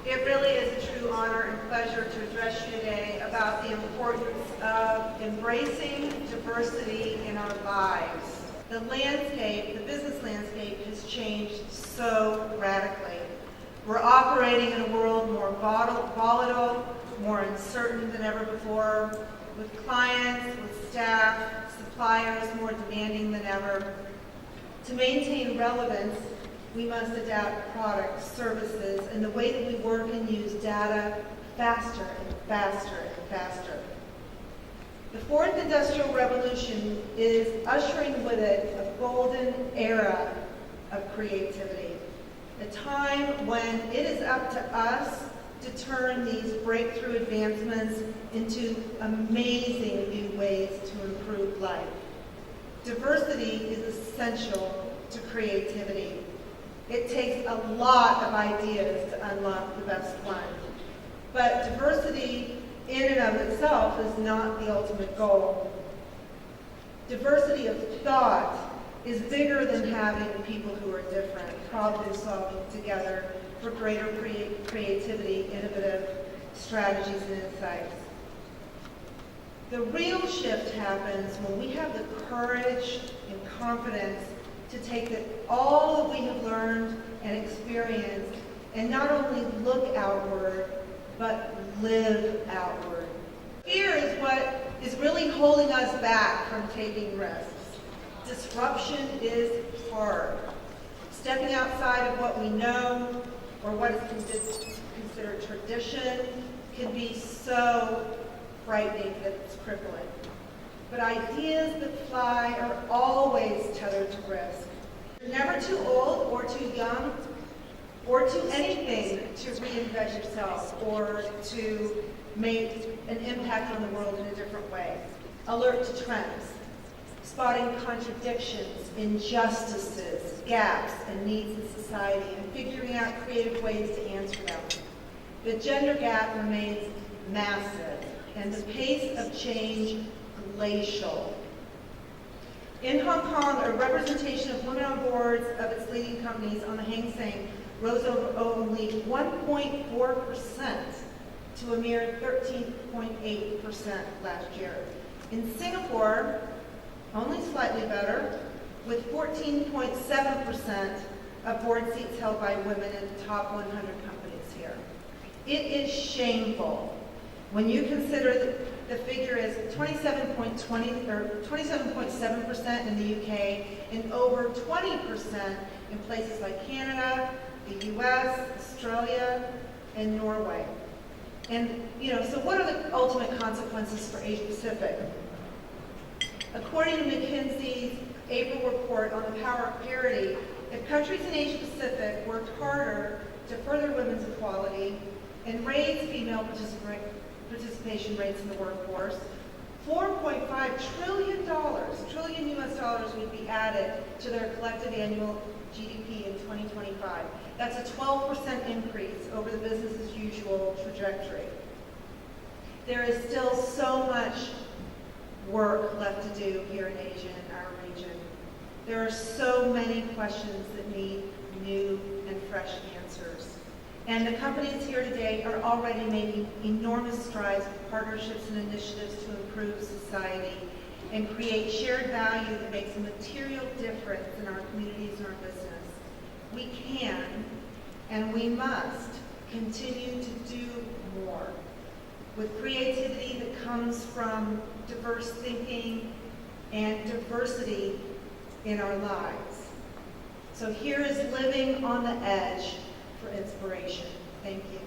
It really is a true honor and pleasure to address you today about the importance of embracing diversity in our lives. The landscape, the business landscape, has changed so radically. We're operating in a world more volatile, more uncertain than ever before, with clients, with staff, suppliers more demanding than ever. To maintain relevance, we must adapt products, services, and the way that we work and use data faster and faster and faster. The fourth industrial revolution is ushering with it a golden era of creativity, a time when it is up to us to turn these breakthrough advancements into amazing new ways to improve life. Diversity is essential to creativity. It takes a lot of ideas to unlock the best one. But diversity in and of itself is not the ultimate goal. Diversity of thought is bigger than having people who are different, problem solving together for greater creativity, innovative strategies and insights. The real shift happens when we have the courage and confidence to take all that we have learned and experienced and not only look outward, but live outward. Fear is what is really holding us back from taking risks. Disruption is hard. Stepping outside of what we know or what is considered tradition can be so frightening that it's crippling. But ideas that fly are always tethered to risk. You're never too old or too young or too anything to reinvent yourself or to make an impact on the world in a different way. Alert to trends, spotting contradictions, injustices, gaps, and needs in society, and figuring out creative ways to answer them. The gender gap remains massive, and the pace of change glacial. In Hong Kong, a representation of women on boards of its leading companies on the Hang Seng rose over only 1.4% to a mere 13.8% last year. In Singapore, only slightly better, with 14.7% of board seats held by women in the top 100 companies here. It is shameful when you consider that the figure is 27.7% in the UK and over 20% in places like Canada, the US, Australia, and Norway. And, so what are the ultimate consequences for Asia Pacific? According to McKinsey's April report on the power of parity, if countries in Asia Pacific worked harder to further women's equality and raise female participation rates in the workforce, $4.5 trillion US dollars would be added to their collective annual GDP in 2025. That's a 12% increase over the business as usual trajectory. There is still so much work left to do here in Asia, in our region. There are so many questions that need new and fresh answers. And the companies here today are already making enormous strides with partnerships and initiatives to improve society and create shared value that makes a material difference in our communities and our business. We can and we must continue to do more with creativity that comes from diverse thinking and diversity in our lives. So here is Living on the Edge for inspiration. Thank you.